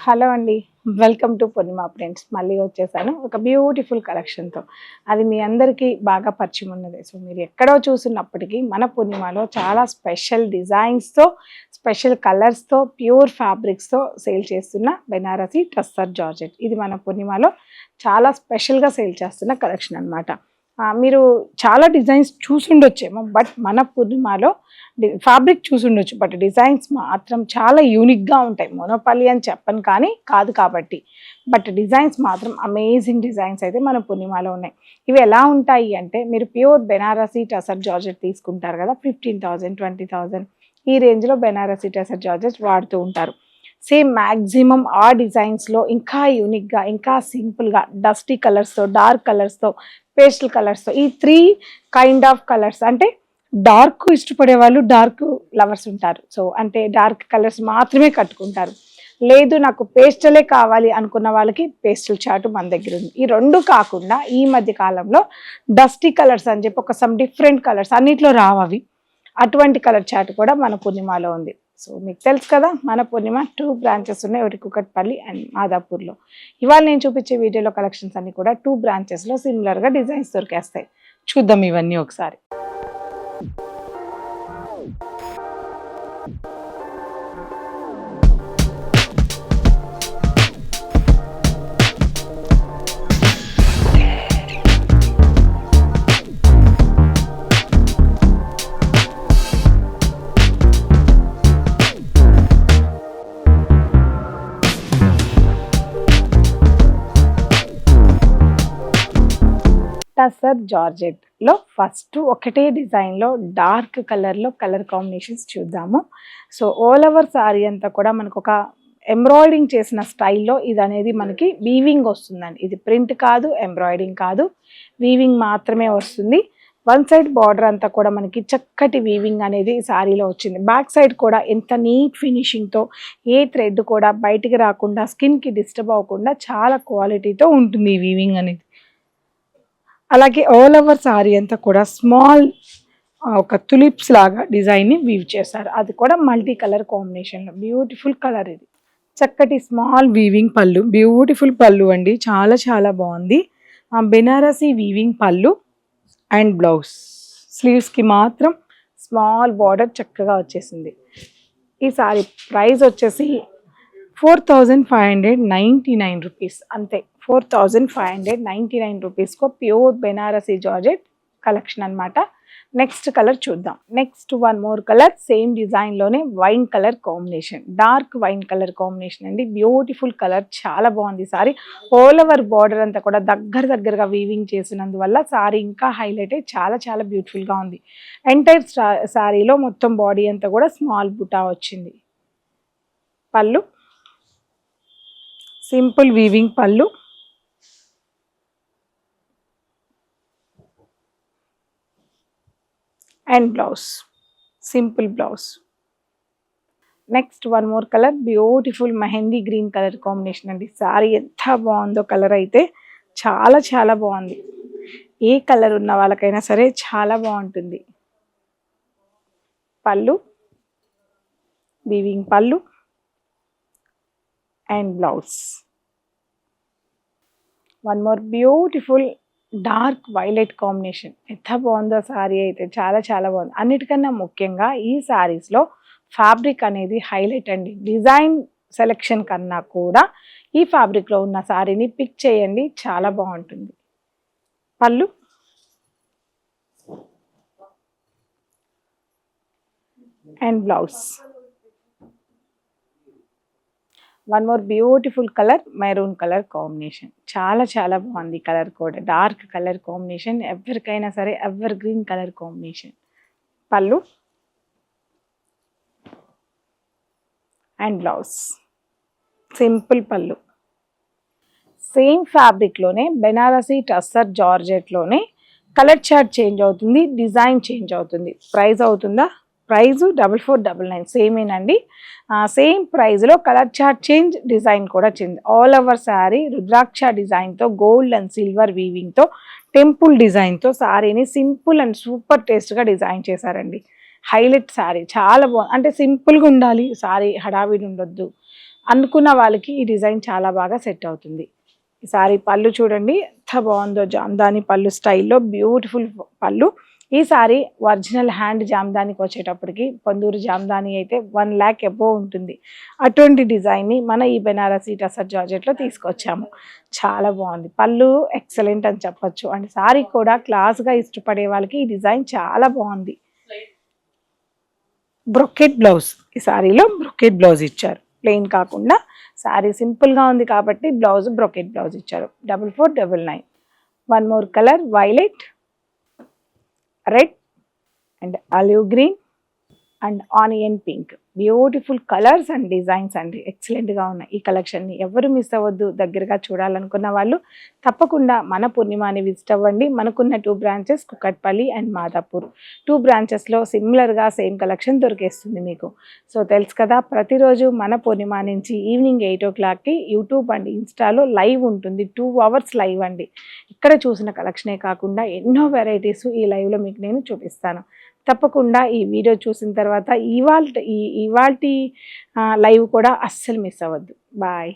Hello అండి. Welcome to Purnima prints. మళ్ళీ వచ్చేసాను ఒక బ్యూటిఫుల్ కలెక్షన్‌తో. అది మీ అందరికీ బాగా పరిచయం ఉన్నదే. సో, మీరు ఎక్కడో చూసినప్పటికీ మన పూర్ణిమలో చాలా స్పెషల్ డిజైన్స్‌తో, స్పెషల్ కలర్స్‌తో, ప్యూర్ ఫ్యాబ్రిక్స్‌తో సేల్ చేస్తున్న బెనారసి టస్సర్ జార్జెట్. ఇది మన పూర్ణిమలో చాలా స్పెషల్‌గా సేల్ చేస్తున్న కలెక్షన్ అనమాట. మీరు చాలా డిజైన్స్ చూసుండొచ్చేమో, బట్ మన పూర్ణిమలో ఫ్యాబ్రిక్ చూసుండొచ్చు, బట్ డిజైన్స్ మాత్రం చాలా యూనిక్గా ఉంటాయి. మోనోపల్లి అని చెప్పను కానీ కాదు కాబట్టి, బట్ డిజైన్స్ మాత్రం అమేజింగ్ డిజైన్స్ అయితే మన పూర్ణిమలో ఉన్నాయి. ఇవి ఎలా ఉంటాయి అంటే, మీరు ప్యూర్ బెనారసి టసర్ జార్జెట్ తీసుకుంటారు కదా, 15,000 20,000 ఈ రేంజ్లో బెనారసి టసర్ జార్జెట్ వాడుతూ ఉంటారు. సేమ్ మ్యాక్సిమం ఆ డిజైన్స్లో ఇంకా యూనిక్గా, ఇంకా సింపుల్గా, డస్టీ కలర్స్తో, డార్క్ కలర్స్తో, పేస్టల్ కలర్స్తో, ఈ 3 కైండ్ ఆఫ్ కలర్స్. అంటే డార్క్ ఇష్టపడే వాళ్ళు డార్క్ లవర్స్ ఉంటారు. సో అంటే డార్క్ కలర్స్ మాత్రమే కట్టుకుంటారు. లేదు నాకు పేస్టలే కావాలి అనుకున్న వాళ్ళకి పేస్టల్ చార్ట్ మన దగ్గర ఉంది. ఈ రెండు కాకుండా ఈ మధ్య కాలంలో డస్టీ కలర్స్ అని చెప్పి ఒక సమ్ డిఫరెంట్ కలర్స్ అన్నిట్లో రావవి, అటువంటి కలర్ చార్ట్ కూడా మన పూర్ణిమలో ఉంది. సో మీకు తెలుసు కదా, మన పూర్ణిమ 2 బ్రాంచెస్ ఉన్నాయి, ఒకటి కుకట్పల్లి అండ్ మాదాపూర్లో. ఇవాళ నేను చూపించే వీడియోలో కలెక్షన్స్ అన్ని కూడా 2 బ్రాంచెస్లో సిమిలర్గా డిజైన్స్ దొరికేస్తాయి. చూద్దాం ఇవన్నీ ఒకసారి. టసర్ జార్జెట్లో ఫస్ట్ ఒకటే డిజైన్లో డార్క్ కలర్లో కలర్ కాంబినేషన్స్ చూద్దాము. సో ఆల్ ఓవర్ సారీ అంతా కూడా మనకు ఒక ఎంబ్రాయిడింగ్ చేసిన స్టైల్లో ఇది అనేది మనకి వీవింగ్ వస్తుందండి. ఇది ప్రింట్ కాదు, ఎంబ్రాయిడింగ్ కాదు, వీవింగ్ మాత్రమే వస్తుంది. వన్ సైడ్ బార్డర్ అంతా కూడా మనకి చక్కటి వీవింగ్ అనేది సారీలో వచ్చింది. బ్యాక్ సైడ్ కూడా ఎంత నీట్ ఫినిషింగ్తో, ఏ థ్రెడ్ కూడా బయటికి రాకుండా, స్కిన్కి డిస్టర్బ్ అవ్వకుండా చాలా క్వాలిటీతో ఉంటుంది ఈ వీవింగ్ అనేది. అలాగే ఆల్ ఓవర్ సారీ అంతా కూడా స్మాల్ ఒక తులిప్స్ లాగా డిజైన్ని వీవ్ చేశారు. అది కూడా మల్టీ కలర్ కాంబినేషన్లో బ్యూటిఫుల్ కలర్. ఇది చక్కటి స్మాల్ వీవింగ్ పళ్ళు, బ్యూటిఫుల్ పళ్ళు అండి, చాలా చాలా బాగుంది. బెనారసి వీవింగ్ పళ్ళు అండ్ బ్లౌజ్. స్లీవ్స్కి మాత్రం స్మాల్ బార్డర్ చక్కగా వచ్చేసింది. ఈ సారీ ప్రైస్ వచ్చేసి 4,599 రూపీస్ అంతే. 4,599 రూపీస్కో ప్యూర్ బెనారసి జార్జెట్ కలెక్షన్ అనమాట. నెక్స్ట్ కలర్ చూద్దాం. Next one more colour, same డిజైన్లోనే wine colour combination, dark wine colour combination అండి. బ్యూటిఫుల్ కలర్, చాలా బాగుంది సారీ. ఆల్ ఓవర్ బార్డర్ అంతా కూడా దగ్గరగా వీవింగ్ చేసినందువల్ల సారీ ఇంకా హైలైట్ అయ్యి చాలా చాలా బ్యూటిఫుల్గా ఉంది. ఎంటైర్ సారీలో మొత్తం బాడీ అంతా కూడా స్మాల్ బుటా వచ్చింది. పళ్ళు సింపుల్ వీవింగ్ పళ్ళు and blouse, simple blouse. Next one more colour, beautiful mehndi green colour combination అండి. సారీ ఎంత బాగుందో, కలర్ అయితే చాలా చాలా బాగుంది. ఏ కలర్ ఉన్న వాళ్ళకైనా సరే చాలా బాగుంటుంది. పళ్ళు వీవింగ్ పళ్ళు and blouse. One more beautiful dark violet combination. ఎంత బాగుందో సారీ అయితే, చాలా చాలా బాగుంది. అన్నిటికన్నా ముఖ్యంగా ఈ సారీస్లో ఫ్యాబ్రిక్ అనేది హైలైట్ అండి. డిజైన్ సెలెక్షన్ కన్నా కూడా ఈ ఫ్యాబ్రిక్లో ఉన్న సారీని పిక్ చేయండి, చాలా బాగుంటుంది. పళ్ళు and blouse. One more beautiful colour, maroon colour combination. చాలా చాలా బాగుంది కలర్ కూడా, డార్క్ కలర్ కాంబినేషన్, ఎవరికైనా సరే ఎవర్ గ్రీన్ కలర్ కాంబినేషన్. పళ్ళు అండ్ బ్లౌజ్, సింపుల్ పళ్ళు. సేమ్ ఫ్యాబ్రిక్లోనే బెనారసి టస్సర్ జార్జెట్లోనే కలర్ చార్ట్ చేంజ్ అవుతుంది, డిజైన్ చేంజ్ అవుతుంది. ప్రైస్ అవుతుందా? ప్రైజు 4499 సేమేనండి. సేమ్ ప్రైజ్లో కలర్ చార్ట్ చేంజ్, డిజైన్ కూడా చేంజ్. ఆల్ ఓవర్ శారీ రుద్రాక్ష డిజైన్తో, గోల్డ్ అండ్ సిల్వర్ వీవింగ్తో, టెంపుల్ డిజైన్తో శారీని సింపుల్ అండ్ సూపర్ టేస్ట్గా డిజైన్ చేశారండి. హైలైట్ శారీ, చాలా బాగుంది. అంటే సింపుల్గా ఉండాలి శారీ, హడావిడి ఉండొద్దు, అనుకున్న వాళ్ళకి ఈ డిజైన్ చాలా బాగా సెట్ అవుతుంది. ఈ సారీ పళ్ళు చూడండి ఎంత బాగుందో, జామ్దాని పళ్ళు స్టైల్లో బ్యూటిఫుల్ పళ్ళు. ఈ సారీ ఒరిజినల్ హ్యాండ్ జామ్దానికి వచ్చేటప్పటికి పొందూరు జామ్దాని అయితే 1 lakh అబోవ్ ఉంటుంది. అటువంటి డిజైన్ని మన ఈ బెనారసీ టసర్ జార్జెట్లో తీసుకొచ్చాము. చాలా బాగుంది, పళ్ళు ఎక్సలెంట్ అని చెప్పొచ్చు. అండ్ సారీ కూడా క్లాస్గా ఇష్టపడే వాళ్ళకి ఈ డిజైన్ చాలా బాగుంది. బ్రొకెట్ బ్లౌజ్, ఈ సారీలో బ్రొకెట్ బ్లౌజ్ ఇచ్చారు, ప్లెయిన్ కాకుండా. సారీ సింపుల్గా ఉంది కాబట్టి బ్లౌజ్ బ్రొకెట్ బ్లౌజ్ ఇచ్చారు. 4499. One more colour, violet, red and olive green and onion pink. Beautiful colours and designs అండి, ఎక్సలెంట్గా ఉన్నాయి. ఈ కలెక్షన్ని ఎవరు మిస్ అవ్వద్దు. దగ్గరగా చూడాలనుకున్న వాళ్ళు తప్పకుండా మన పూర్ణిమాని విజిట్ అవ్వండి. మనకున్న 2 బ్రాంచెస్ కుకట్పల్లి అండ్ మాదాపూర్. 2 బ్రాంచెస్లో సిమిలర్గా సేమ్ కలెక్షన్ దొరికేస్తుంది మీకు. సో తెలుసు కదా, ప్రతిరోజు మన పూర్ణిమ నుంచి ఈవినింగ్ 8 o'clockకి యూట్యూబ్ అండ్ ఇన్స్టాలో లైవ్ ఉంటుంది. 2 hours లైవ్ అండి. ఇక్కడ చూసిన కలెక్షనే కాకుండా ఎన్నో వెరైటీస్ ఈ లైవ్లో మీకు నేను చూపిస్తాను. తప్పకుండా ఈ వీడియో చూసిన తర్వాత ఇవాల్టి లైవ్ కూడా అస్సలు మిస్ అవ్వద్దు. బాయ్.